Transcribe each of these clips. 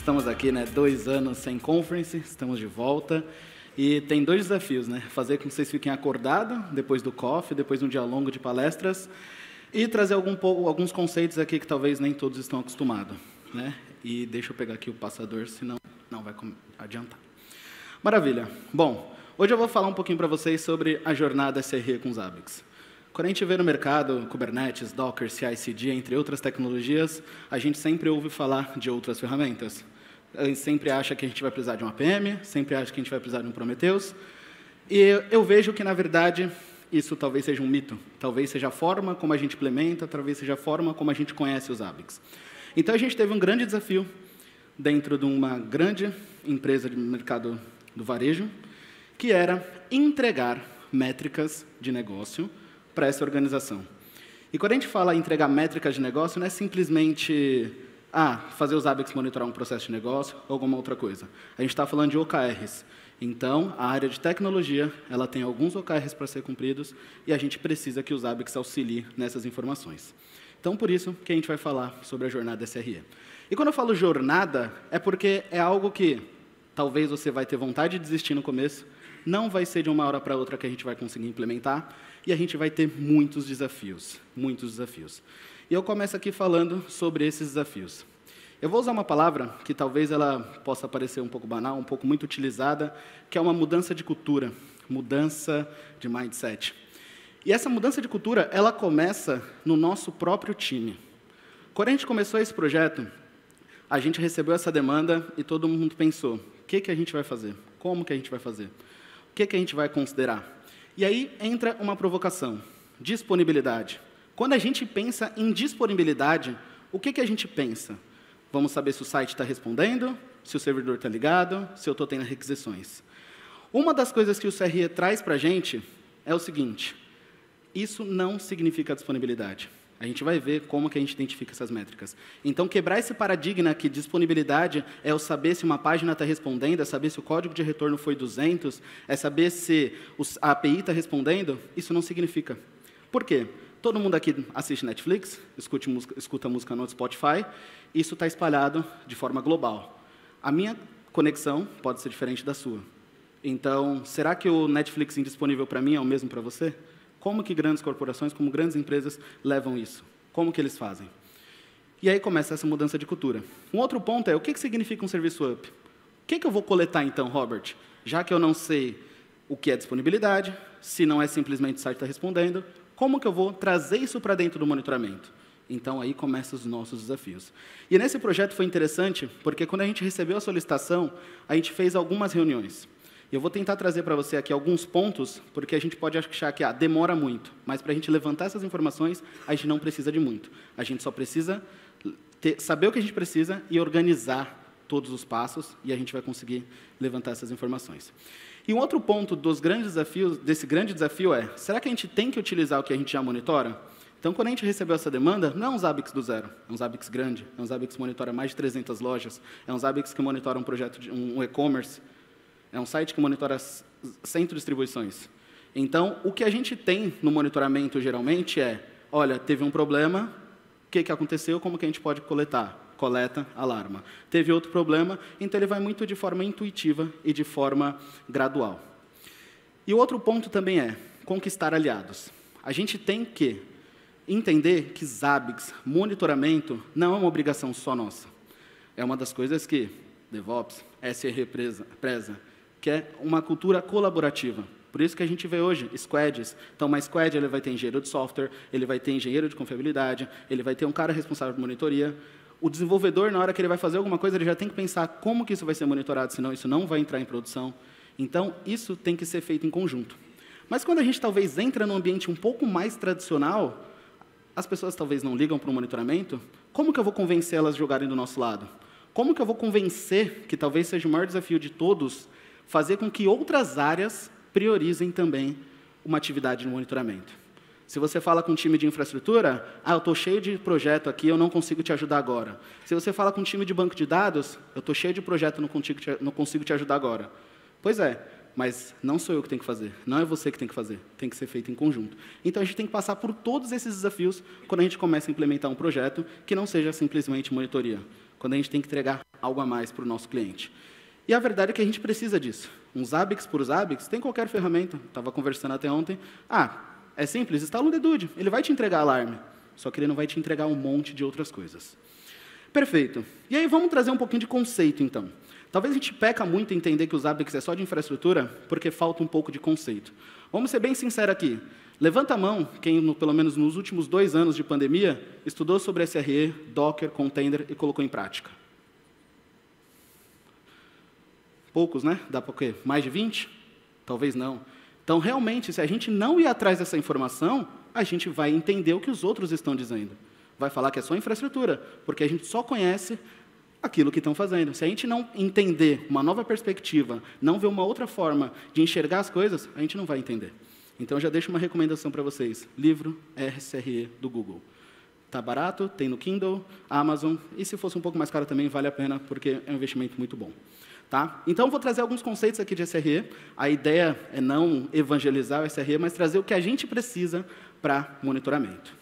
Estamos aqui, né, 2 anos sem conference, estamos de volta. E tem 2 desafios, né? Fazer com que vocês fiquem acordados depois do coffee, depois de um dia longo de palestras, e trazer alguns conceitos aqui que talvez nem todos estão acostumados, né? E deixa eu pegar aqui o passador, senão não vai adiantar. Maravilha. Bom, hoje eu vou falar um pouquinho para vocês sobre a jornada SRE com Zabbix. Quando a gente vê no mercado Kubernetes, Docker, CI/CD, entre outras tecnologias, a gente sempre ouve falar de outras ferramentas. A gente sempre acha que a gente vai precisar de um APM, sempre acha que a gente vai precisar de um Prometheus. E eu vejo que, na verdade, isso talvez seja um mito. Talvez seja a forma como a gente implementa, talvez seja a forma como a gente conhece os Zabbix. Então, a gente teve um grande desafio dentro de uma grande empresa de mercado do varejo, que era entregar métricas de negócio para essa organização. E quando a gente fala em entregar métricas de negócio, não é simplesmente fazer os Zabbix monitorar um processo de negócio ou alguma outra coisa. A gente está falando de OKRs. Então, a área de tecnologia, ela tem alguns OKRs para ser cumpridos e a gente precisa que os Zabbix auxiliem nessas informações. Então, por isso que a gente vai falar sobre a jornada SRE. E quando eu falo jornada, é porque é algo que talvez você vai ter vontade de desistir no começo, não vai ser de uma hora para outra que a gente vai conseguir implementar, e a gente vai ter muitos desafios, muitos desafios. E eu começo aqui falando sobre esses desafios. Eu vou usar uma palavra que talvez ela possa parecer um pouco banal, um pouco muito utilizada, que é uma mudança de cultura, mudança de mindset. E essa mudança de cultura, ela começa no nosso próprio time. Quando a gente começou esse projeto, a gente recebeu essa demanda e todo mundo pensou, o que a gente vai fazer? Como que a gente vai fazer? O que a gente vai considerar? E aí entra uma provocação, disponibilidade. Quando a gente pensa em disponibilidade, o que a gente pensa? Vamos saber se o site está respondendo, se o servidor está ligado, se eu estou tendo requisições. Uma das coisas que o CRE traz para a gente é o seguinte, isso não significa disponibilidade. A gente vai ver como que a gente identifica essas métricas. Então, quebrar esse paradigma que disponibilidade é o saber se uma página está respondendo, é saber se o código de retorno foi 200, é saber se a API está respondendo, isso não significa. Por quê? Todo mundo aqui assiste Netflix, escuta música no Spotify, isso está espalhado de forma global. A minha conexão pode ser diferente da sua. Então, será que o Netflix indisponível para mim é o mesmo para você? Como que grandes corporações, como grandes empresas levam isso? Como que eles fazem? E aí começa essa mudança de cultura. Um outro ponto é, o que significa um serviço up? O que eu vou coletar, então, Robert? Já que eu não sei o que é disponibilidade, se não é simplesmente o site está respondendo, como que eu vou trazer isso para dentro do monitoramento? Então, aí começam os nossos desafios. E nesse projeto foi interessante, porque quando a gente recebeu a solicitação, a gente fez algumas reuniões. Eu vou tentar trazer para você aqui alguns pontos, porque a gente pode achar que demora muito, mas para a gente levantar essas informações, a gente não precisa de muito. A gente só precisa saber o que a gente precisa e organizar todos os passos, e a gente vai conseguir levantar essas informações. E um outro ponto desse grande desafio é, será que a gente tem que utilizar o que a gente já monitora? Então, quando a gente recebeu essa demanda, não é um Zabbix do zero, é um Zabbix grande, é um Zabbix que monitora mais de 300 lojas, é um Zabbix que monitora um projeto de um e-commerce, é um site que monitora 100 distribuições. Então, o que a gente tem no monitoramento, geralmente, é, olha, teve um problema, o que aconteceu, como que a gente pode coletar? Coleta, alarma. Teve outro problema, então ele vai muito de forma intuitiva e de forma gradual. E o outro ponto também é conquistar aliados. A gente tem que entender que Zabbix, monitoramento, não é uma obrigação só nossa. É uma das coisas que DevOps, SRE preza, que é uma cultura colaborativa. Por isso que a gente vê hoje squads. Então, uma squad ele vai ter engenheiro de software, ele vai ter engenheiro de confiabilidade, ele vai ter um cara responsável por monitoria. O desenvolvedor, na hora que ele vai fazer alguma coisa, ele já tem que pensar como que isso vai ser monitorado, senão isso não vai entrar em produção. Então, isso tem que ser feito em conjunto. Mas quando a gente talvez entra num ambiente um pouco mais tradicional, as pessoas talvez não ligam para o monitoramento, como que eu vou convencer elas a jogarem do nosso lado? Como que eu vou convencer, que talvez seja o maior desafio de todos, fazer com que outras áreas priorizem também uma atividade de monitoramento? Se você fala com um time de infraestrutura, eu estou cheio de projeto aqui, eu não consigo te ajudar agora. Se você fala com um time de banco de dados, eu estou cheio de projeto, não consigo te ajudar agora. Pois é, mas não sou eu que tenho que fazer, não é você que tem que fazer, tem que ser feito em conjunto. Então, a gente tem que passar por todos esses desafios quando a gente começa a implementar um projeto que não seja simplesmente monitoria, quando a gente tem que entregar algo a mais para o nosso cliente. E a verdade é que a gente precisa disso. Um Zabbix por Zabbix, tem qualquer ferramenta. Estava conversando até ontem. É simples, instala um Dedude, ele vai te entregar alarme. Só que ele não vai te entregar um monte de outras coisas. Perfeito. E aí vamos trazer um pouquinho de conceito, então. Talvez a gente peca muito em entender que o Zabbix é só de infraestrutura, porque falta um pouco de conceito. Vamos ser bem sinceros aqui. Levanta a mão, quem, pelo menos nos últimos 2 anos de pandemia, estudou sobre SRE, Docker, Container e colocou em prática. Poucos, né? Dá para o quê? Mais de 20? Talvez não. Então, realmente, se a gente não ir atrás dessa informação, a gente vai entender o que os outros estão dizendo. Vai falar que é só infraestrutura, porque a gente só conhece aquilo que estão fazendo. Se a gente não entender uma nova perspectiva, não ver uma outra forma de enxergar as coisas, a gente não vai entender. Então, eu já deixo uma recomendação para vocês. Livro SRE do Google. Está barato, tem no Kindle, Amazon, e se fosse um pouco mais caro também, vale a pena, porque é um investimento muito bom. Tá? Então, vou trazer alguns conceitos aqui de SRE. A ideia é não evangelizar o SRE, mas trazer o que a gente precisa para monitoramento.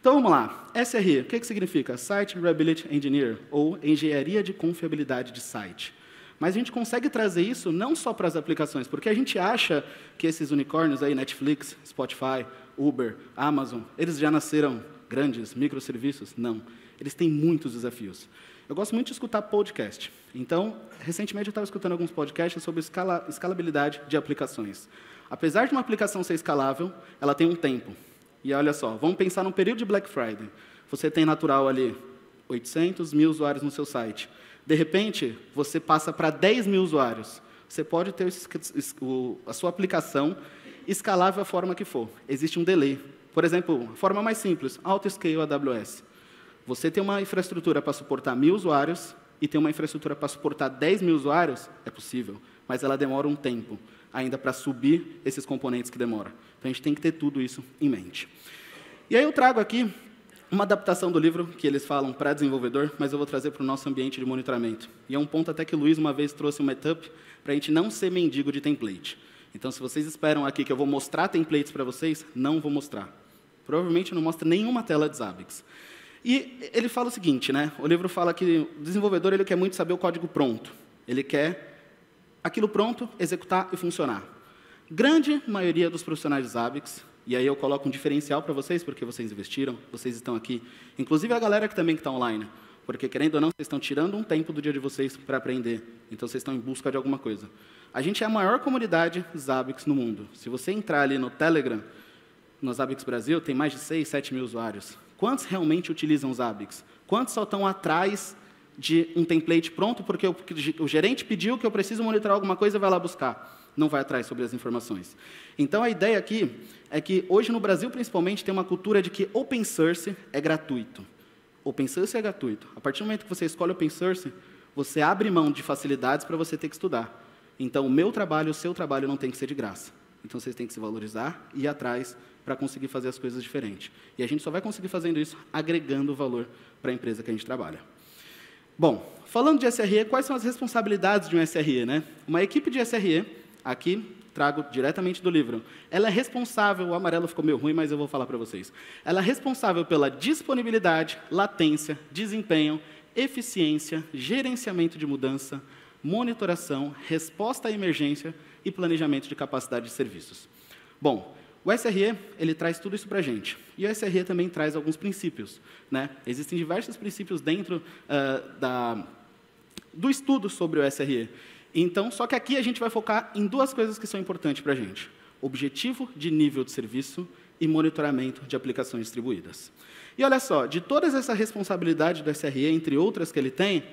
Então, vamos lá. SRE, o que significa? Site Reliability Engineer, ou Engenharia de Confiabilidade de Site. Mas a gente consegue trazer isso não só para as aplicações, porque a gente acha que esses unicórnios aí, Netflix, Spotify, Uber, Amazon, eles já nasceram grandes, microserviços? Não. Eles têm muitos desafios. Eu gosto muito de escutar podcast. Então, recentemente eu estava escutando alguns podcasts sobre escalabilidade de aplicações. Apesar de uma aplicação ser escalável, ela tem um tempo. E olha só, vamos pensar num período de Black Friday. Você tem natural ali 800 mil usuários no seu site. De repente, você passa para 10 mil usuários. Você pode ter a sua aplicação escalável da forma que for. Existe um delay. Por exemplo, a forma mais simples, Autoscale AWS. Você tem uma infraestrutura para suportar 1.000 usuários e tem uma infraestrutura para suportar 10 mil usuários, é possível, mas ela demora um tempo ainda para subir esses componentes que demoram. Então, a gente tem que ter tudo isso em mente. E aí eu trago aqui uma adaptação do livro que eles falam para desenvolvedor, mas eu vou trazer para o nosso ambiente de monitoramento. E é um ponto até que o Luiz uma vez trouxe um meetup para a gente não ser mendigo de template. Então, se vocês esperam aqui que eu vou mostrar templates para vocês, não vou mostrar. Provavelmente não mostra nenhuma tela de Zabbix. E ele fala o seguinte, né? O livro fala que o desenvolvedor ele quer muito saber o código pronto. Ele quer aquilo pronto, executar e funcionar. Grande maioria dos profissionais de Zabbix, e aí eu coloco um diferencial para vocês, porque vocês investiram, vocês estão aqui. Inclusive a galera que também está online, porque, querendo ou não, vocês estão tirando um tempo do dia de vocês para aprender. Então, vocês estão em busca de alguma coisa. A gente é a maior comunidade Zabbix no mundo. Se você entrar ali no Telegram, no Zabbix Brasil, tem mais de 6, 7 mil usuários. Quantos realmente utilizam Zabbix? Quantos só estão atrás de um template pronto porque o gerente pediu que eu preciso monitorar alguma coisa e vai lá buscar? Não vai atrás sobre as informações. Então, a ideia aqui é que, hoje, no Brasil, principalmente, tem uma cultura de que open source é gratuito. Open source é gratuito. A partir do momento que você escolhe open source, você abre mão de facilidades para você ter que estudar. Então, o meu trabalho, o seu trabalho não tem que ser de graça. Então, vocês têm que se valorizar e ir atrás para conseguir fazer as coisas diferentes. E a gente só vai conseguir fazendo isso agregando valor para a empresa que a gente trabalha. Bom, falando de SRE, quais são as responsabilidades de um SRE, né? Uma equipe de SRE, aqui trago diretamente do livro, ela é responsável, o amarelo ficou meio ruim, mas eu vou falar para vocês. Ela é responsável pela disponibilidade, latência, desempenho, eficiência, gerenciamento de mudança, monitoração, resposta à emergência e planejamento de capacidade de serviços. Bom, o SRE, ele traz tudo isso para a gente. E o SRE também traz alguns princípios, né? Existem diversos princípios dentro do estudo sobre o SRE. Então, só que aqui a gente vai focar em duas coisas que são importantes para a gente. Objetivo de nível de serviço e monitoramento de aplicações distribuídas. E olha só, de todas essa responsabilidade do SRE, entre outras que ele tem,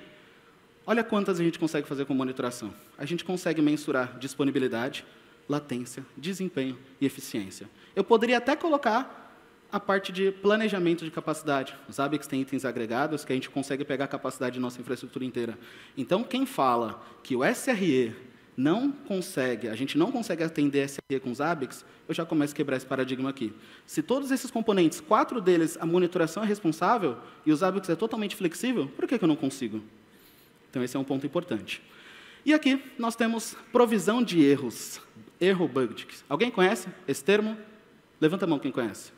olha quantas a gente consegue fazer com monitoração. A gente consegue mensurar disponibilidade, latência, desempenho e eficiência. Eu poderia até colocar a parte de planejamento de capacidade. Os Zabbix tem itens agregados que a gente consegue pegar a capacidade de nossa infraestrutura inteira. Então, quem fala que o SRE não consegue, a gente não consegue atender SRE com Zabbix, eu já começo a quebrar esse paradigma aqui. Se todos esses componentes, 4 deles, a monitoração é responsável e o Zabbix é totalmente flexível, por que eu não consigo? Então, esse é um ponto importante. E aqui nós temos provisão de erros. Erro bug. Alguém conhece esse termo? Levanta a mão quem conhece.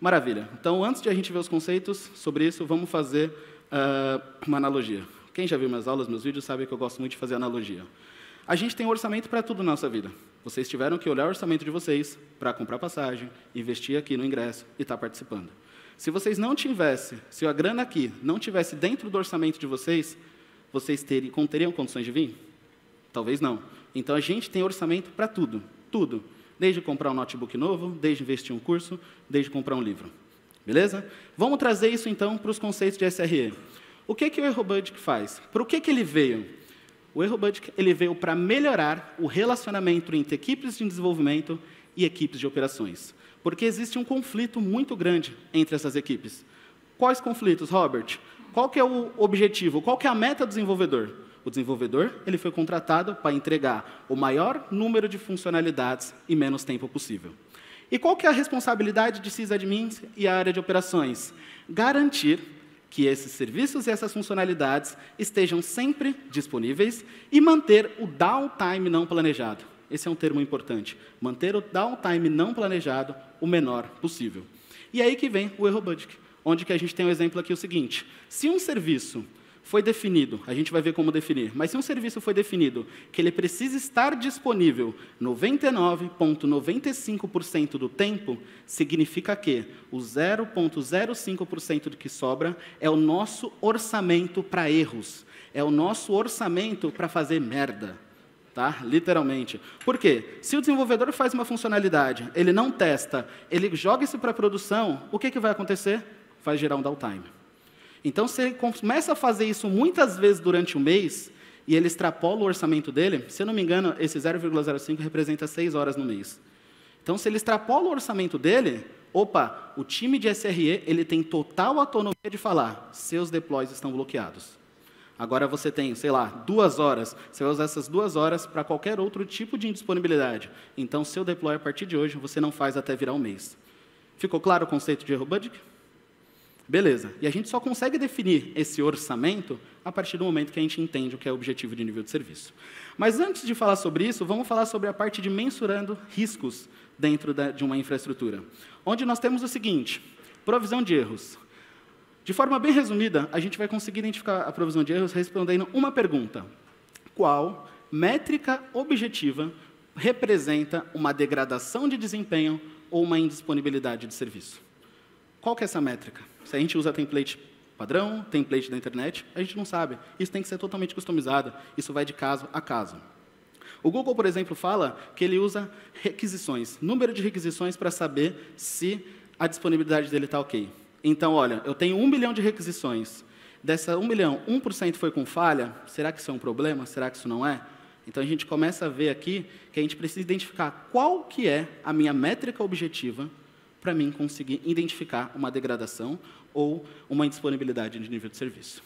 Maravilha. Então, antes de a gente ver os conceitos sobre isso, vamos fazer uma analogia. O Quem já viu minhas aulas, meus vídeos, sabe que eu gosto muito de fazer analogia. A gente tem orçamento para tudo na nossa vida. Vocês tiveram que olhar o orçamento de vocês para comprar passagem, investir aqui no ingresso e estar participando. Se vocês não tivessem, se a grana aqui não tivesse dentro do orçamento de vocês teriam condições de vir? Talvez não. Então, a gente tem orçamento para tudo, tudo. Desde comprar um notebook novo, desde investir em um curso, desde comprar um livro. Beleza? Vamos trazer isso, então, para os conceitos de SRE. O que o Erro Budget faz? Para o que ele veio? O Erro Budget ele veio para melhorar o relacionamento entre equipes de desenvolvimento e equipes de operações. Porque existe um conflito muito grande entre essas equipes. Quais conflitos, Robert? Qual que é o objetivo? Qual que é a meta do desenvolvedor? O desenvolvedor ele foi contratado para entregar o maior número de funcionalidades em menos tempo possível. E qual que é a responsabilidade de sysadmins e a área de operações? Garantir que esses serviços e essas funcionalidades estejam sempre disponíveis e manter o downtime não planejado. Esse é um termo importante. Manter o downtime não planejado o menor possível. E aí que vem o Erro Budget, onde que a gente tem um exemplo aqui o seguinte. Se um serviço foi definido, a gente vai ver como definir, mas se um serviço foi definido que ele precisa estar disponível 99,95% do tempo, significa que o 0,05% do que sobra é o nosso orçamento para erros, é o nosso orçamento para fazer merda. Tá? Literalmente. Por quê? Se o desenvolvedor faz uma funcionalidade, ele não testa, ele joga isso para a produção, o que vai acontecer? Vai gerar um downtime. Então, se ele começa a fazer isso muitas vezes durante o mês, e ele extrapola o orçamento dele, se eu não me engano, esse 0,05 representa 6 horas no mês. Então, se ele extrapola o orçamento dele, opa, o time de SRE ele tem total autonomia de falar, seus deploys estão bloqueados. Agora você tem, sei lá, 2 horas. Você vai usar essas 2 horas para qualquer outro tipo de indisponibilidade. Então, seu deploy, a partir de hoje, você não faz até virar um mês. Ficou claro o conceito de Erro Budget? Beleza. E a gente só consegue definir esse orçamento a partir do momento que a gente entende o que é o objetivo de nível de serviço. Mas antes de falar sobre isso, vamos falar sobre a parte de mensurando riscos dentro de uma infraestrutura. Onde nós temos o seguinte, provisão de erros. De forma bem resumida, a gente vai conseguir identificar a provisão de erros respondendo uma pergunta. Qual métrica objetiva representa uma degradação de desempenho ou uma indisponibilidade de serviço? Qual que é essa métrica? Se a gente usa template padrão, template da internet, a gente não sabe. Isso tem que ser totalmente customizado. Isso vai de caso a caso. O Google, por exemplo, fala que ele usa requisições, número de requisições para saber se a disponibilidade dele está ok. Então, olha, eu tenho 1 milhão de requisições. Dessa 1 milhão, 1% foi com falha. Será que isso é um problema? Será que isso não é? Então, a gente começa a ver aqui que a gente precisa identificar qual que é a minha métrica objetiva para mim conseguir identificar uma degradação ou uma indisponibilidade de nível de serviço.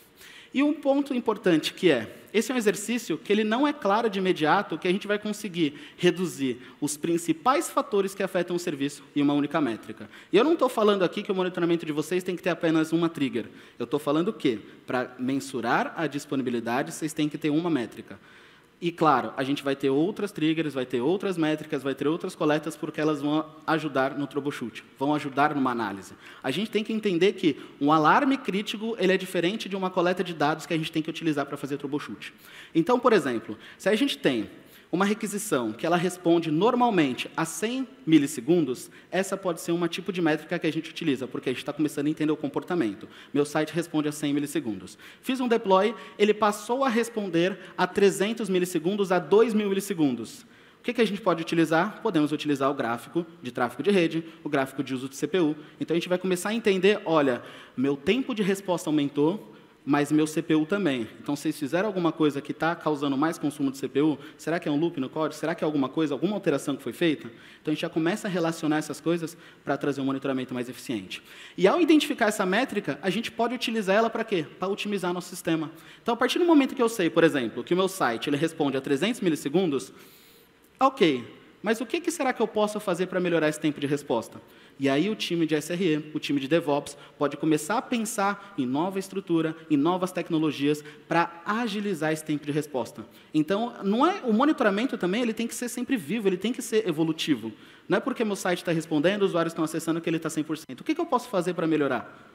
E um ponto importante que esse é um exercício que ele não é claro de imediato, que a gente vai conseguir reduzir os principais fatores que afetam o serviço em uma única métrica. E eu não estou falando aqui que o monitoramento de vocês tem que ter apenas uma trigger. Eu estou falando que, para mensurar a disponibilidade, vocês têm que ter uma métrica. E, claro, a gente vai ter outras triggers, vai ter outras métricas, vai ter outras coletas, porque elas vão ajudar no troubleshoot, vão ajudar numa análise. A gente tem que entender que um alarme crítico ele é diferente de uma coleta de dados que a gente tem que utilizar para fazer troubleshoot. Então, por exemplo, se a gente tem uma requisição que ela responde normalmente a 100 milissegundos, essa pode ser um tipo de métrica que a gente utiliza, porque a gente está começando a entender o comportamento. Meu site responde a 100 milissegundos. Fiz um deploy, ele passou a responder a 300 milissegundos, a 2.000 milissegundos. O que a gente pode utilizar? Podemos utilizar o gráfico de tráfego de rede, o gráfico de uso de CPU. Então, a gente vai começar a entender, olha, meu tempo de resposta aumentou, mas meu CPU também. Então, se vocês fizeram alguma coisa que está causando mais consumo de CPU, será que é um loop no código? Será que é alguma coisa, alguma alteração que foi feita? Então, a gente já começa a relacionar essas coisas para trazer um monitoramento mais eficiente. E, ao identificar essa métrica, a gente pode utilizar ela para quê? Para otimizar nosso sistema. Então, a partir do momento que eu sei, por exemplo, que o meu site ele responde a 300 milissegundos, ok, mas o que será que eu posso fazer para melhorar esse tempo de resposta? E aí o time de SRE, o time de DevOps, pode começar a pensar em nova estrutura, em novas tecnologias, para agilizar esse tempo de resposta. Então, o monitoramento também ele tem que ser sempre vivo, ele tem que ser evolutivo. Não é porque meu site está respondendo, os usuários estão acessando que ele está 100%. O que eu posso fazer para melhorar?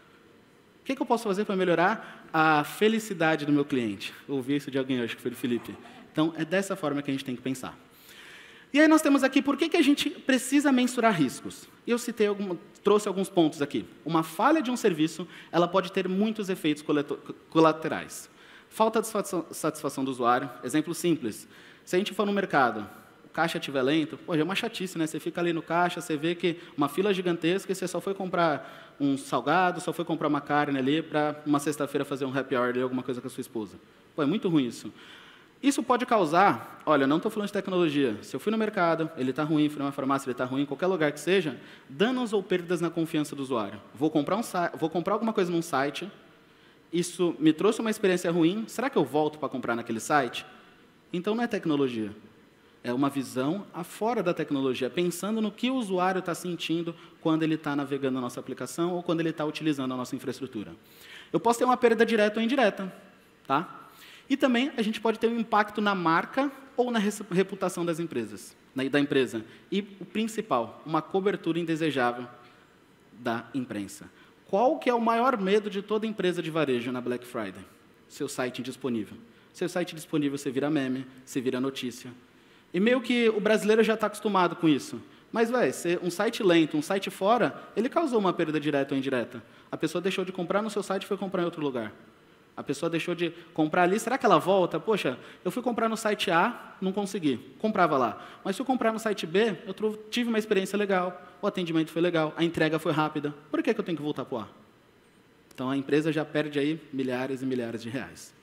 que eu posso fazer para melhorar a felicidade do meu cliente? Eu ouvi isso de alguém, acho que foi do Felipe. Então, é dessa forma que a gente tem que pensar. E aí nós temos aqui, por que a gente precisa mensurar riscos? Eu trouxe alguns pontos aqui. Uma falha de um serviço, ela pode ter muitos efeitos colaterais. Falta de satisfação do usuário, exemplo simples. Se a gente for no mercado, o caixa estiver lento, pô, é uma chatice, né? Você fica ali no caixa, você vê que uma fila gigantesca e você só foi comprar um salgado, só foi comprar uma carne ali para uma sexta-feira fazer um happy hour ali, alguma coisa com a sua esposa. Pô, é muito ruim isso. Isso pode causar, olha, não estou falando de tecnologia, se eu fui no mercado, ele está ruim, fui numa farmácia, ele está ruim, qualquer lugar que seja, danos ou perdas na confiança do usuário. Vou comprar alguma coisa num site, isso me trouxe uma experiência ruim, será que eu volto para comprar naquele site? Então não é tecnologia, é uma visão afora da tecnologia, pensando no que o usuário está sentindo quando ele está navegando na nossa aplicação ou quando ele está utilizando a nossa infraestrutura. Eu posso ter uma perda direta ou indireta, tá? E também a gente pode ter um impacto na marca ou na reputação das empresas, da empresa. E o principal, uma cobertura indesejável da imprensa. Qual que é o maior medo de toda empresa de varejo na Black Friday? Seu site indisponível. Seu site disponível, você vira meme, você vira notícia. E meio que o brasileiro já está acostumado com isso. Mas, um site lento, um site fora, ele causou uma perda direta ou indireta. A pessoa deixou de comprar no seu site e foi comprar em outro lugar. A pessoa deixou de comprar ali, será que ela volta? Poxa, eu fui comprar no site A, não consegui, comprava lá. Mas se eu comprar no site B, eu tive uma experiência legal, o atendimento foi legal, a entrega foi rápida. Por que eu tenho que voltar para o A? Então, a empresa já perde aí milhares e milhares de reais.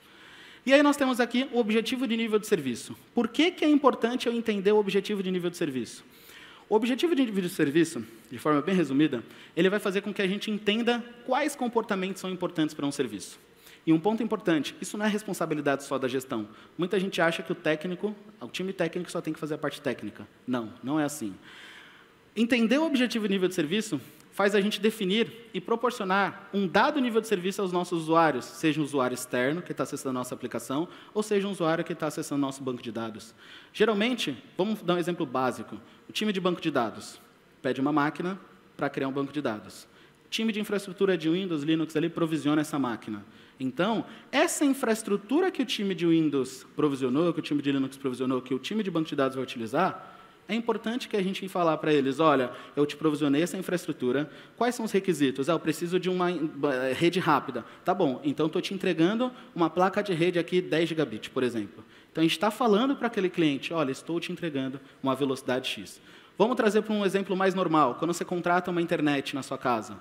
E aí nós temos aqui o objetivo de nível de serviço. Por que é importante eu entender o objetivo de nível de serviço? O objetivo de nível de serviço, de forma bem resumida, ele vai fazer com que a gente entenda quais comportamentos são importantes para um serviço. E um ponto importante, isso não é responsabilidade só da gestão. Muita gente acha que o time técnico só tem que fazer a parte técnica. Não, não é assim. Entender o objetivo e nível de serviço faz a gente definir e proporcionar um dado nível de serviço aos nossos usuários, seja um usuário externo, que está acessando a nossa aplicação, ou seja um usuário que está acessando o nosso banco de dados. Geralmente, vamos dar um exemplo básico. O time de banco de dados pede uma máquina para criar um banco de dados. O time de infraestrutura de Windows, Linux, ali, provisiona essa máquina. Então, essa infraestrutura que o time de Windows provisionou, que o time de Linux provisionou, que o time de banco de dados vai utilizar, é importante que a gente falar para eles, olha, eu te provisionei essa infraestrutura, quais são os requisitos? Eu preciso de uma rede rápida. Tá bom, então estou te entregando uma placa de rede aqui 10 gigabits, por exemplo. Então, a gente está falando para aquele cliente, olha, estou te entregando uma velocidade X. Vamos trazer para um exemplo mais normal, quando você contrata uma internet na sua casa.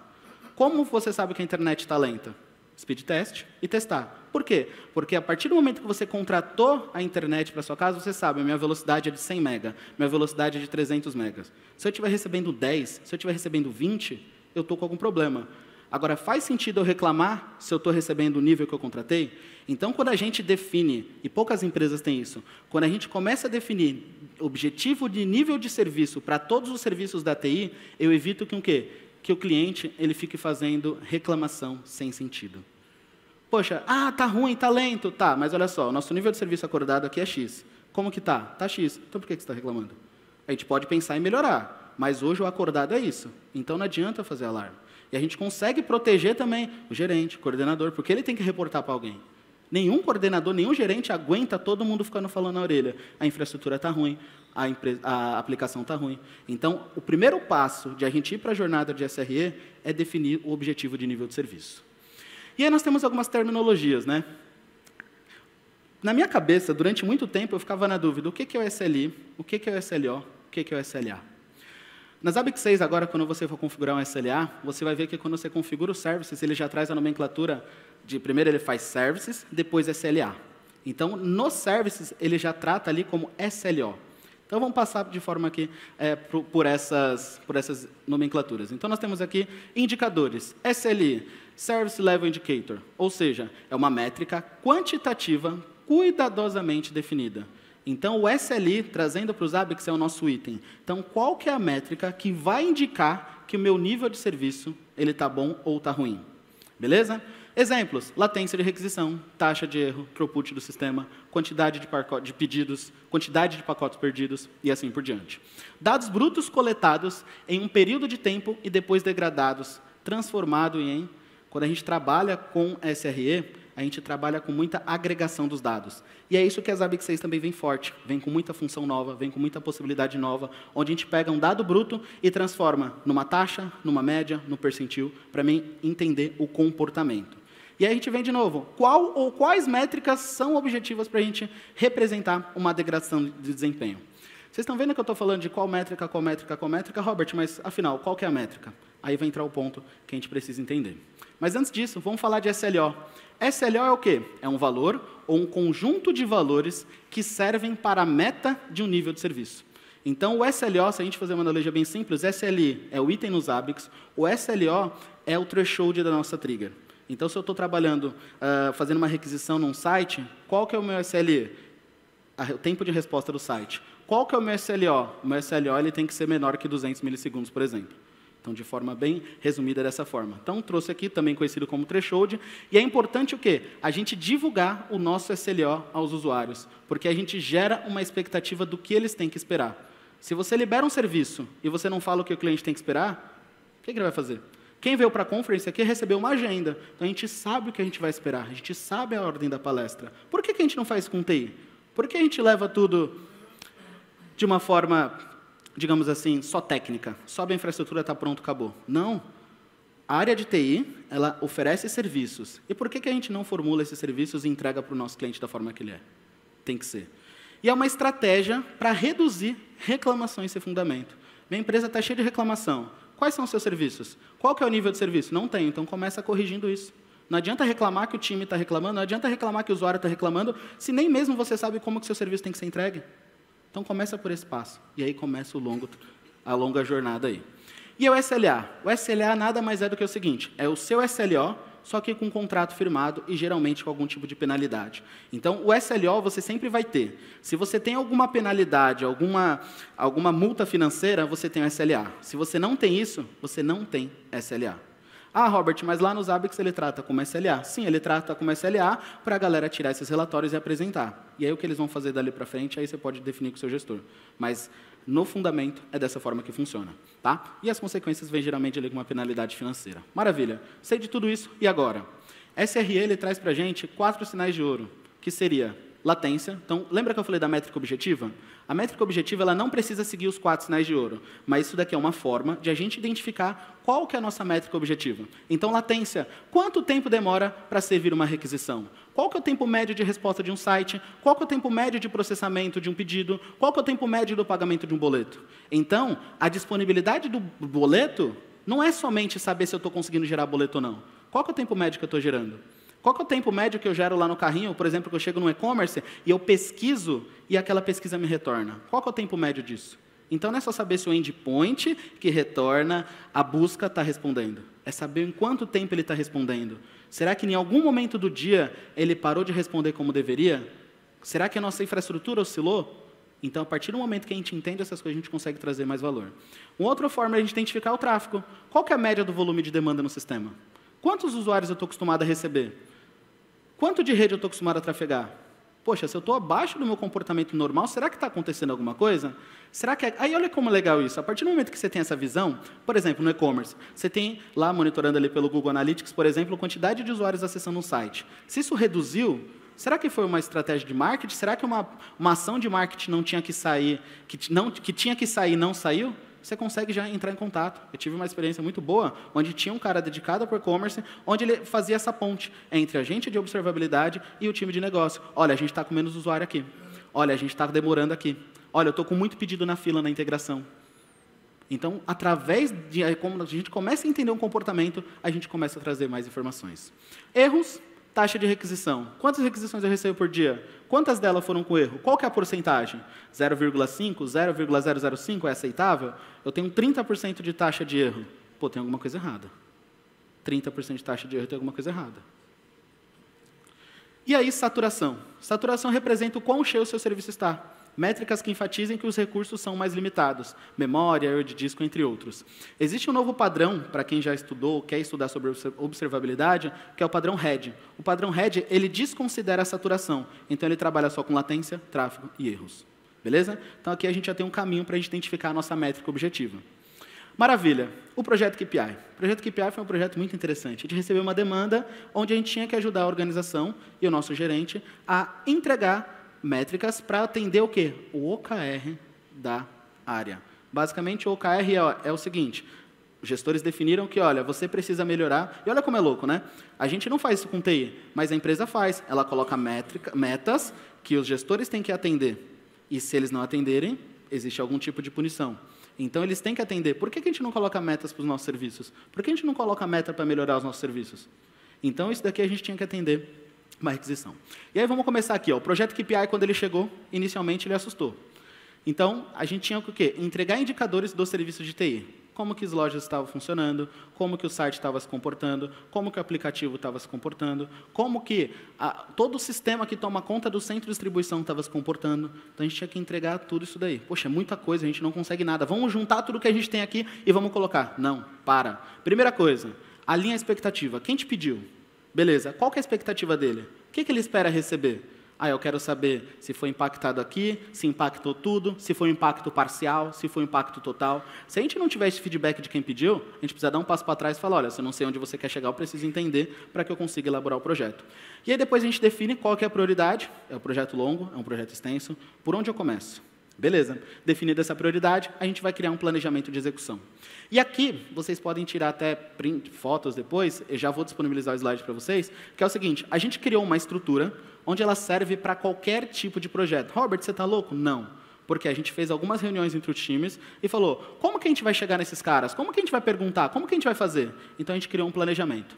Como você sabe que a internet está lenta? Speed test e testar. Por quê? Porque a partir do momento que você contratou a internet para a sua casa, você sabe, a minha velocidade é de 100 mega, minha velocidade é de 300 megas. Se eu estiver recebendo 10, se eu estiver recebendo 20, eu estou com algum problema. Agora, faz sentido eu reclamar se eu estou recebendo o nível que eu contratei? Então, quando a gente define, e poucas empresas têm isso, quando a gente começa a definir objetivo de nível de serviço para todos os serviços da TI, eu evito que o quê? Que o cliente ele fique fazendo reclamação sem sentido. Poxa, tá ruim, tá lento, tá, mas olha só, o nosso nível de serviço acordado aqui é X. Como que tá? Tá X. Então por que você está reclamando? A gente pode pensar em melhorar, mas hoje o acordado é isso. Então não adianta fazer alarme. E a gente consegue proteger também o gerente, o coordenador, porque ele tem que reportar para alguém. Nenhum coordenador, nenhum gerente aguenta todo mundo ficando falando na orelha. A infraestrutura está ruim, a aplicação está ruim. Então, o primeiro passo de a gente ir para a jornada de SRE é definir o objetivo de nível de serviço. E aí nós temos algumas terminologias, né? Na minha cabeça, durante muito tempo, eu ficava na dúvida, o que é o SLI, o que é o SLO, o que é o SLA. Nas ABIC 6, agora, quando você for configurar um SLA, você vai ver que quando você configura o services, ele já traz a nomenclatura de, primeiro ele faz services, depois SLA. Então, nos services, ele já trata ali como SLO. Então, vamos passar de forma aqui por essas nomenclaturas. Então, nós temos aqui indicadores. SLI, Service Level Indicator, ou seja, é uma métrica quantitativa cuidadosamente definida. Então, o SLI, trazendo para os ABICs, é o nosso item. Então, qual que é a métrica que vai indicar que o meu nível de serviço está bom ou está ruim? Beleza? Exemplos, latência de requisição, taxa de erro, throughput do sistema, quantidade de pedidos, quantidade de pacotes perdidos e assim por diante. Dados brutos coletados em um período de tempo e depois degradados, transformado em Quando a gente trabalha com SRE, a gente trabalha com muita agregação dos dados. E é isso que a Zabbix 6 também vem forte. Vem com muita função nova, vem com muita possibilidade nova, onde a gente pega um dado bruto e transforma numa taxa, numa média, no percentil, para mim entender o comportamento. E aí a gente vem de novo. Qual ou quais métricas são objetivas para a gente representar uma degradação de desempenho? Vocês estão vendo que eu estou falando de qual métrica, Robert, mas, afinal, qual que é a métrica? Aí vai entrar o ponto que a gente precisa entender. Mas, antes disso, vamos falar de SLO. SLO é o quê? É um valor ou um conjunto de valores que servem para a meta de um nível de serviço. Então, o SLO, se a gente fazer uma analogia bem simples, SLI é o item nos Zabbix, o SLO é o threshold da nossa trigger. Então, se eu estou trabalhando, fazendo uma requisição num site, qual que é o meu SLI? O tempo de resposta do site. Qual que é o meu SLO? O meu SLO ele tem que ser menor que 200 milissegundos, por exemplo. Então, de forma bem resumida dessa forma. Então, trouxe aqui, também conhecido como threshold. E é importante o quê? A gente divulgar o nosso SLO aos usuários, porque a gente gera uma expectativa do que eles têm que esperar. Se você libera um serviço e você não fala o que o cliente tem que esperar, o que ele vai fazer? Quem veio para a conference aqui recebeu uma agenda. Então, a gente sabe o que a gente vai esperar, a gente sabe a ordem da palestra. Por que a gente não faz com TI? Por que a gente leva tudo de uma forma, digamos assim, só técnica? Sobe a infraestrutura, está pronto, acabou. Não. A área de TI, ela oferece serviços. E por que a gente não formula esses serviços e entrega para o nosso cliente da forma que ele é? Tem que ser. E é uma estratégia para reduzir reclamações sem fundamento. Minha empresa está cheia de reclamação. Quais são os seus serviços? Qual que é o nível de serviço? Não tem, então começa corrigindo isso. Não adianta reclamar que o time está reclamando, não adianta reclamar que o usuário está reclamando, se nem mesmo você sabe como que o seu serviço tem que ser entregue. Então, começa por esse passo. E aí começa a longa jornada aí. E o SLA? O SLA nada mais é do que o seguinte, é o seu SLO, só que com um contrato firmado e, geralmente, com algum tipo de penalidade. Então, o SLO você sempre vai ter. Se você tem alguma penalidade, alguma multa financeira, você tem o SLA. Se você não tem isso, você não tem SLA. Ah, Robert, mas lá no Zabbix ele trata como SLA. Sim, ele trata como SLA para a galera tirar esses relatórios e apresentar. E aí o que eles vão fazer dali para frente, aí você pode definir com o seu gestor. Mas, no fundamento, é dessa forma que funciona. Tá? E as consequências vêm geralmente ali com uma penalidade financeira. Maravilha. Sei de tudo isso, e agora? SRE ele traz para a gente 4 sinais de ouro, que seria latência. Então, lembra que eu falei da métrica objetiva? A métrica objetiva ela não precisa seguir os 4 sinais de ouro, mas isso daqui é uma forma de a gente identificar qual que é a nossa métrica objetiva. Então, latência, quanto tempo demora para servir uma requisição? Qual que é o tempo médio de resposta de um site? Qual que é o tempo médio de processamento de um pedido? Qual que é o tempo médio do pagamento de um boleto? Então, a disponibilidade do boleto não é somente saber se eu estou conseguindo gerar boleto ou não. Qual que é o tempo médio que eu estou gerando? Qual que é o tempo médio que eu gero lá no carrinho, por exemplo, que eu chego no e-commerce e eu pesquiso e aquela pesquisa me retorna? Qual que é o tempo médio disso? Então, não é só saber se o endpoint que retorna, a busca está respondendo. É saber em quanto tempo ele está respondendo. Será que em algum momento do dia ele parou de responder como deveria? Será que a nossa infraestrutura oscilou? Então, a partir do momento que a gente entende essas coisas, a gente consegue trazer mais valor. Uma outra forma é a gente identificar o tráfego. Qual que é a média do volume de demanda no sistema? Quantos usuários eu estou acostumado a receber? Quanto de rede eu estou acostumado a trafegar? Poxa, se eu estou abaixo do meu comportamento normal, será que está acontecendo alguma coisa? Será que Aí olha como é legal isso. A partir do momento que você tem essa visão, por exemplo, no e-commerce, você tem lá, monitorando ali pelo Google Analytics, por exemplo, a quantidade de usuários acessando um site. Se isso reduziu, será que foi uma estratégia de marketing? Será que uma ação de marketing não tinha que sair, que tinha que sair e não saiu? Você consegue já entrar em contato. Eu tive uma experiência muito boa, onde tinha um cara dedicado para o e-commerce, onde ele fazia essa ponte entre a gente de observabilidade e o time de negócio. Olha, a gente está com menos usuário aqui. Olha, a gente está demorando aqui. Olha, eu estou com muito pedido na fila na integração. Então, através de como a gente começa a entender um comportamento, a gente começa a trazer mais informações. Erros, taxa de requisição. Quantas requisições eu recebo por dia? Quantas delas foram com erro? Qual que é a porcentagem? 0,5, 0,005 é aceitável? Eu tenho 30% de taxa de erro. Pô, tem alguma coisa errada. 30% de taxa de erro, tem alguma coisa errada. E aí, saturação. Saturação representa o quão cheio o seu serviço está. Métricas que enfatizem que os recursos são mais limitados. Memória, erro de disco, entre outros. Existe um novo padrão, para quem já estudou ou quer estudar sobre observabilidade, que é o padrão RED. O padrão RED, ele desconsidera a saturação. Então, ele trabalha só com latência, tráfego e erros. Beleza? Então, aqui a gente já tem um caminho para a gente identificar a nossa métrica objetiva. Maravilha. o projeto KPI. O projeto KPI foi um projeto muito interessante. A gente recebeu uma demanda onde a gente tinha que ajudar a organização e o nosso gerente a entregar métricas para atender o quê? O OKR da área. Basicamente, o OKR é o seguinte: os gestores definiram que, olha, você precisa melhorar, e olha como é louco, né? A gente não faz isso com TI, mas a empresa faz. Ela coloca metas que os gestores têm que atender. E se eles não atenderem, existe algum tipo de punição. Então, eles têm que atender. Por que a gente não coloca metas para os nossos serviços? Por que a gente não coloca meta para melhorar os nossos serviços? Então, isso daqui a gente tinha que atender uma requisição. E aí, vamos começar aqui. Ó. O projeto KPI, quando ele chegou, inicialmente, ele assustou. Então, a gente tinha que o quê? Entregar indicadores do serviço de TI. Como que as lojas estavam funcionando, como que o site estava se comportando, como que o aplicativo estava se comportando, como que todo o sistema que toma conta do centro de distribuição estava se comportando. Então, a gente tinha que entregar tudo isso daí. Poxa, é muita coisa, a gente não consegue nada. Vamos juntar tudo que a gente tem aqui e vamos colocar. Não, para. Primeira coisa, alinha a expectativa. Quem te pediu? Beleza, qual que é a expectativa dele? O que ele espera receber? Eu quero saber se foi impactado aqui, se impactou tudo, se foi um impacto parcial, se foi um impacto total. Se a gente não tiver esse feedback de quem pediu, a gente precisa dar um passo para trás e falar, olha, se eu não sei onde você quer chegar, eu preciso entender para que eu consiga elaborar o projeto. E aí depois a gente define qual que é a prioridade, é um projeto longo, é um projeto extenso, por onde eu começo? Beleza, definida essa prioridade, a gente vai criar um planejamento de execução. E aqui, vocês podem tirar até fotos depois, eu já vou disponibilizar o slide para vocês, que é o seguinte, a gente criou uma estrutura onde ela serve para qualquer tipo de projeto. Robert, você está louco? Não. Porque a gente fez algumas reuniões entre os times e falou, como que a gente vai chegar nesses caras? Como que a gente vai perguntar? Como que a gente vai fazer? Então, a gente criou um planejamento.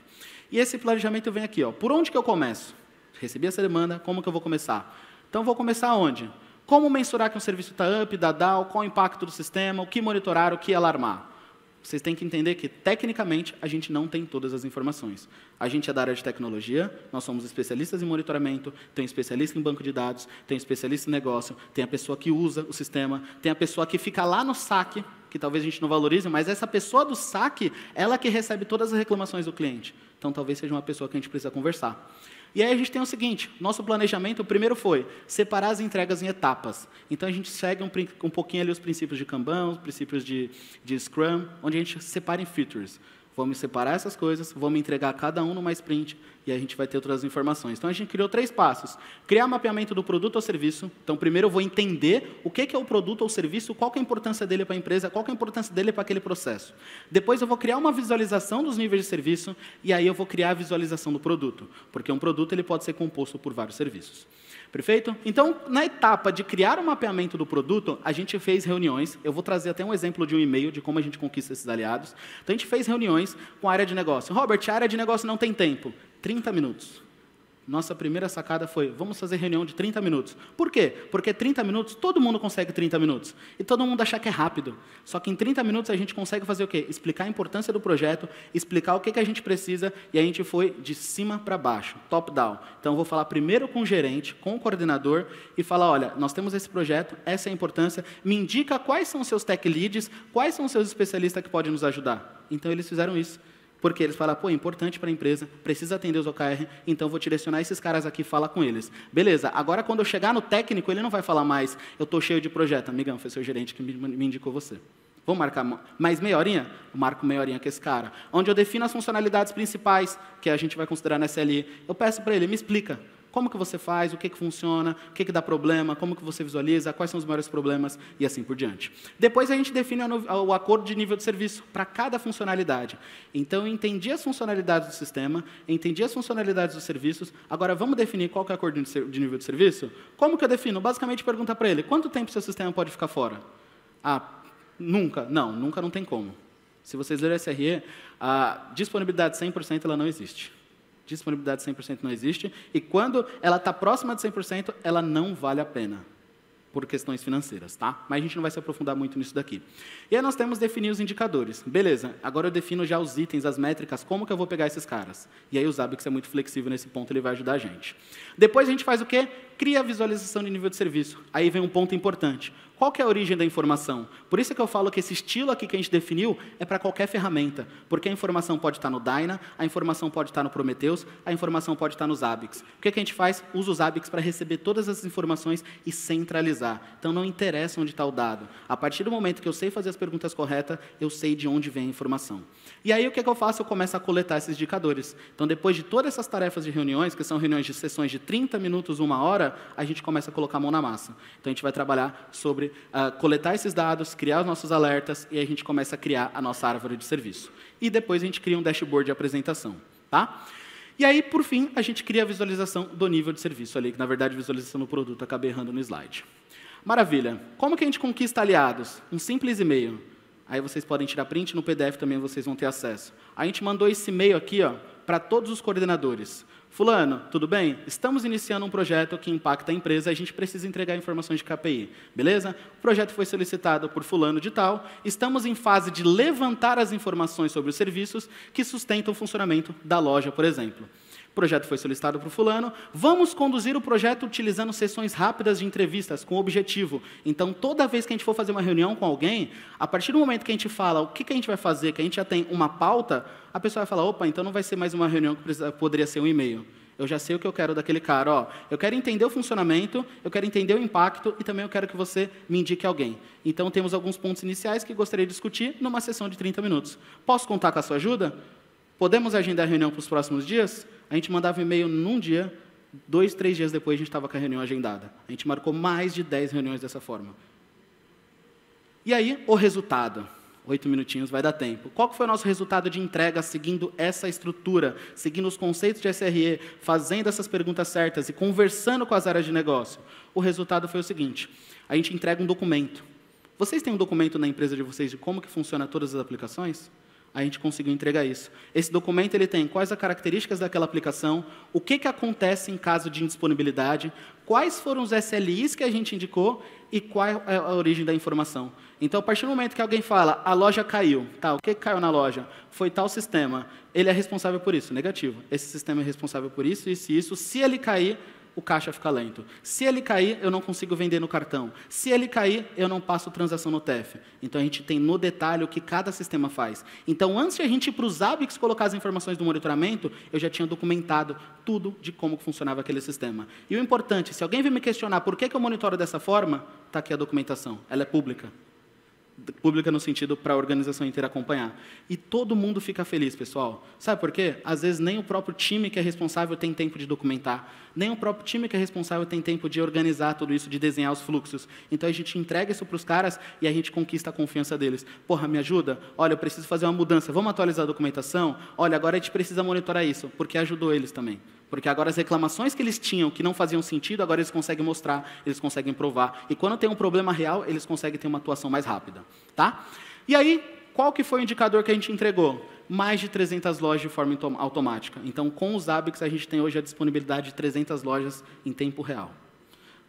E esse planejamento vem aqui. Ó, por onde que eu começo? Recebi essa demanda, como que eu vou começar? Então, vou começar onde? Como mensurar que um serviço está up, está down, qual o impacto do sistema, o que monitorar, o que alarmar? Vocês têm que entender que, tecnicamente, a gente não tem todas as informações. A gente é da área de tecnologia, nós somos especialistas em monitoramento, tem um especialista em banco de dados, tem um especialista em negócio, tem a pessoa que usa o sistema, tem a pessoa que fica lá no saque, que talvez a gente não valorize, mas essa pessoa do saque, ela que recebe todas as reclamações do cliente. Então, talvez seja uma pessoa que a gente precisa conversar. E aí a gente tem o seguinte, nosso planejamento, o primeiro foi separar as entregas em etapas. Então, a gente segue um pouquinho ali os princípios de Kanban, os princípios de Scrum, onde a gente separa em features. Vamos separar essas coisas, vamos entregar cada um numa sprint, e aí a gente vai ter outras informações. Então, a gente criou 3 passos. Criar mapeamento do produto ou serviço. Então, primeiro eu vou entender o que é o produto ou serviço, qual que é a importância dele para a empresa, qual que é a importância dele para aquele processo. Depois, eu vou criar uma visualização dos níveis de serviço, e aí eu vou criar a visualização do produto. Porque um produto ele pode ser composto por vários serviços. Perfeito? Então, na etapa de criar o mapeamento do produto, a gente fez reuniões. Eu vou trazer até um exemplo de um e-mail de como a gente conquista esses aliados. Então, a gente fez reuniões com a área de negócio. Robert, a área de negócio não tem tempo. 30 minutos. Nossa primeira sacada foi, vamos fazer reunião de 30 minutos. Por quê? Porque 30 minutos, todo mundo consegue 30 minutos. E todo mundo acha que é rápido. Só que em 30 minutos a gente consegue fazer o quê? Explicar a importância do projeto, explicar o que a gente precisa, e a gente foi de cima para baixo, top-down. Então, eu vou falar primeiro com o gerente, com o coordenador, e falar, olha, nós temos esse projeto, essa é a importância, me indica quais são os seus tech leads, quais são os seus especialistas que podem nos ajudar. Então, eles fizeram isso. Porque eles falam, pô, é importante para a empresa, precisa atender os OKR, então vou direcionar esses caras aqui e falar com eles. Beleza, agora quando eu chegar no técnico, ele não vai falar mais, eu estou cheio de projeto. Amigão, foi seu gerente que me indicou você. Vamos marcar mais meia horinha? Eu marco meia horinha com esse cara. Onde eu defino as funcionalidades principais, que a gente vai considerar na SLI. Eu peço para ele, me explica. Como que você faz, o que funciona, o que dá problema, como que você visualiza, quais são os maiores problemas e assim por diante. Depois a gente define o acordo de nível de serviço para cada funcionalidade. Então, eu entendi as funcionalidades do sistema, entendi as funcionalidades dos serviços, agora vamos definir qual que é o acordo de nível de serviço? Como que eu defino? Basicamente, pergunta para ele, quanto tempo seu sistema pode ficar fora? Nunca. Não, nunca não tem como. Se vocês lerem SRE, a disponibilidade 100% ela não existe. Disponibilidade 100% não existe, e quando ela está próxima de 100%, ela não vale a pena, por questões financeiras, tá? Mas a gente não vai se aprofundar muito nisso daqui. E aí nós temos definir os indicadores. Beleza, agora eu defino já os itens, as métricas, como que eu vou pegar esses caras? E aí o Zabbix é muito flexível nesse ponto, ele vai ajudar a gente. Depois a gente faz o quê? cria a visualização de nível de serviço. Aí vem um ponto importante. Qual que é a origem da informação? Por isso que eu falo que esse estilo aqui que a gente definiu é para qualquer ferramenta, porque a informação pode estar no Dyna, a informação pode estar no Prometheus, a informação pode estar nos Zabbix. O que a gente faz? Usa os Zabbix para receber todas as informações e centralizar. Então, não interessa onde está o dado. A partir do momento que eu sei fazer as perguntas corretas, eu sei de onde vem a informação. E aí, o que eu faço? Eu começo a coletar esses indicadores. Então, depois de todas essas tarefas de reuniões, que são reuniões de sessões de 30 minutos, 1 hora, a gente começa a colocar a mão na massa. Então, a gente vai trabalhar sobre coletar esses dados, criar os nossos alertas, e aí a gente começa a criar a nossa árvore de serviço. E depois a gente cria um dashboard de apresentação. Tá? E aí, por fim, a gente cria a visualização do nível de serviço ali, que na verdade, visualização do produto, acabei errando no slide. Maravilha. Como que a gente conquista aliados? Um simples e-mail. Aí vocês podem tirar print, no PDF também vocês vão ter acesso. A gente mandou esse e-mail aqui para todos os coordenadores. Fulano, tudo bem? Estamos iniciando um projeto que impacta a empresa, a gente precisa entregar informações de KPI, beleza? O projeto foi solicitado por fulano de tal, estamos em fase de levantar as informações sobre os serviços que sustentam o funcionamento da loja, por exemplo. O projeto foi solicitado por fulano, vamos conduzir o projeto utilizando sessões rápidas de entrevistas com objetivo. Então, toda vez que a gente for fazer uma reunião com alguém, a partir do momento que a gente fala o que a gente vai fazer, que a gente já tem uma pauta, a pessoa vai falar, opa, então não vai ser mais uma reunião que poderia ser um e-mail. Eu já sei o que eu quero daquele cara. Eu quero entender o funcionamento, eu quero entender o impacto e também eu quero que você me indique alguém. Então, temos alguns pontos iniciais que gostaria de discutir numa sessão de 30 minutos. Posso contar com a sua ajuda? Podemos agendar a reunião para os próximos dias? A gente mandava e-mail num dia, 2, 3 dias depois a gente estava com a reunião agendada. A gente marcou mais de 10 reuniões dessa forma. E aí, o resultado. 8 minutinhos vai dar tempo. Qual que foi o nosso resultado de entrega seguindo essa estrutura, seguindo os conceitos de SRE, fazendo essas perguntas certas e conversando com as áreas de negócio? O resultado foi o seguinte, a gente entrega um documento. Vocês têm um documento na empresa de vocês de como que funciona todas as aplicações? A gente conseguiu entregar isso. Esse documento ele tem quais as características daquela aplicação, o que acontece em caso de indisponibilidade, quais foram os SLIs que a gente indicou e qual é a origem da informação. Então, a partir do momento que alguém fala, a loja caiu, tá, o que caiu na loja? Foi tal sistema. Ele é responsável por isso, negativo. Esse sistema é responsável por isso, isso e isso. Se ele cair, o caixa fica lento. Se ele cair, eu não consigo vender no cartão. Se ele cair, eu não passo transação no TEF. Então, a gente tem no detalhe o que cada sistema faz. Então, antes de a gente ir para os Zabbix colocar as informações do monitoramento, eu já tinha documentado tudo de como funcionava aquele sistema. E o importante, se alguém vir me questionar por que eu monitoro dessa forma, está aqui a documentação. Ela é pública. Pública no sentido para a organização inteira acompanhar. E todo mundo fica feliz, pessoal. Sabe por quê? Às vezes nem o próprio time que é responsável tem tempo de documentar, nem o próprio time que é responsável tem tempo de organizar tudo isso, de desenhar os fluxos. Então, a gente entrega isso para os caras e a gente conquista a confiança deles. Porra, me ajuda? Olha, eu preciso fazer uma mudança. Vamos atualizar a documentação? Olha, agora a gente precisa monitorar isso, porque ajudou eles também. Porque agora as reclamações que eles tinham, que não faziam sentido, agora eles conseguem mostrar, eles conseguem provar. E quando tem um problema real, eles conseguem ter uma atuação mais rápida. Tá? E aí, qual que foi o indicador que a gente entregou? Mais de 300 lojas de forma automática. Então, com os Zabbix, a gente tem hoje a disponibilidade de 300 lojas em tempo real.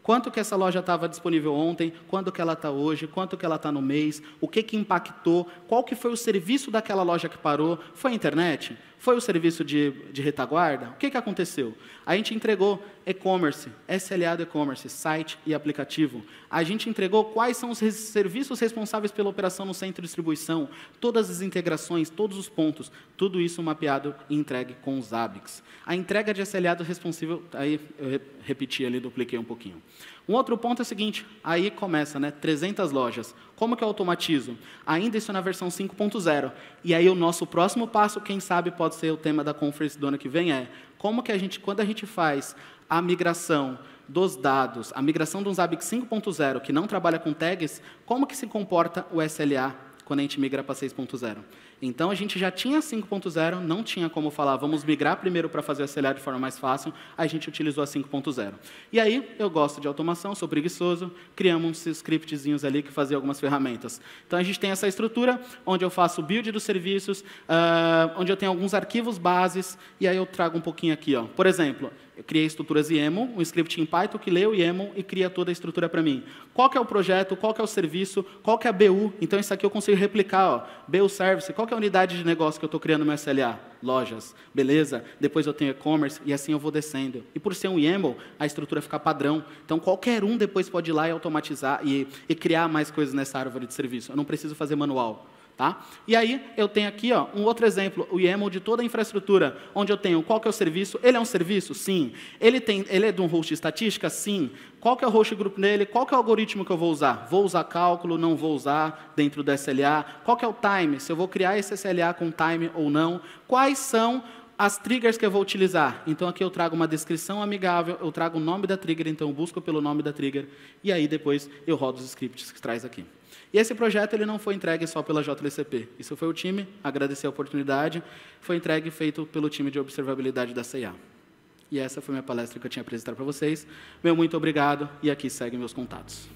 Quanto que essa loja estava disponível ontem, quanto que ela está hoje, quanto que ela está no mês, o que impactou, qual que foi o serviço daquela loja que parou, foi a internet? Foi o serviço de retaguarda? O que aconteceu? A gente entregou e-commerce, SLA do e-commerce, site e aplicativo. A gente entregou quais são os serviços responsáveis pela operação no centro de distribuição, todas as integrações, todos os pontos, tudo isso mapeado e entregue com os Zabbix. A entrega de SLA do responsivo, aí eu repeti ali, dupliquei um pouquinho. Um outro ponto é o seguinte, aí começa, 300 lojas. Como que eu automatizo? Ainda isso na versão 5.0. E aí o nosso próximo passo, quem sabe pode ser o tema da conference do ano que vem, como que quando a gente faz a migração dos dados, a migração de um Zabbix 5.0, que não trabalha com tags, como que se comporta o SLA quando a gente migra para 6.0? Então, a gente já tinha 5.0, não tinha como falar, vamos migrar primeiro para fazer o SLA de forma mais fácil, a gente utilizou a 5.0. E aí, eu gosto de automação, sou preguiçoso, criamos uns scriptzinhos ali que faziam algumas ferramentas. Então, a gente tem essa estrutura, onde eu faço o build dos serviços, onde eu tenho alguns arquivos bases, e aí eu trago um pouquinho aqui. Por exemplo, Eu criei estruturas YAML, um script em Python que lê o YAML e cria toda a estrutura para mim. Qual que é o projeto, qual que é o serviço, qual que é a BU? Então, isso aqui eu consigo replicar. Ó, BU Service, qual que é a unidade de negócio que eu estou criando no meu SLA? Lojas, beleza? Depois eu tenho e-commerce e assim eu vou descendo. E por ser um YAML, a estrutura fica padrão. Então, qualquer um depois pode ir lá e automatizar e criar mais coisas nessa árvore de serviço. Eu não preciso fazer manual. Tá? E aí, eu tenho aqui um outro exemplo, o YAML de toda a infraestrutura, onde eu tenho qual que é o serviço. Ele é um serviço? Sim. Ele é de um host de estatística? Sim. Qual que é o host group dele? Qual que é o algoritmo que eu vou usar? Vou usar cálculo, não vou usar dentro do SLA? Qual que é o time? Se eu vou criar esse SLA com time ou não? Quais são as triggers que eu vou utilizar? Então, aqui eu trago uma descrição amigável, eu trago o nome da trigger, então eu busco pelo nome da trigger, e aí depois eu rodo os scripts que traz aqui. E esse projeto ele não foi entregue só pela JLCP. Isso foi o time, agradecer a oportunidade, foi entregue e feito pelo time de observabilidade da CIA. E essa foi a minha palestra que eu tinha apresentado para vocês. Meu muito obrigado, e aqui seguem meus contatos.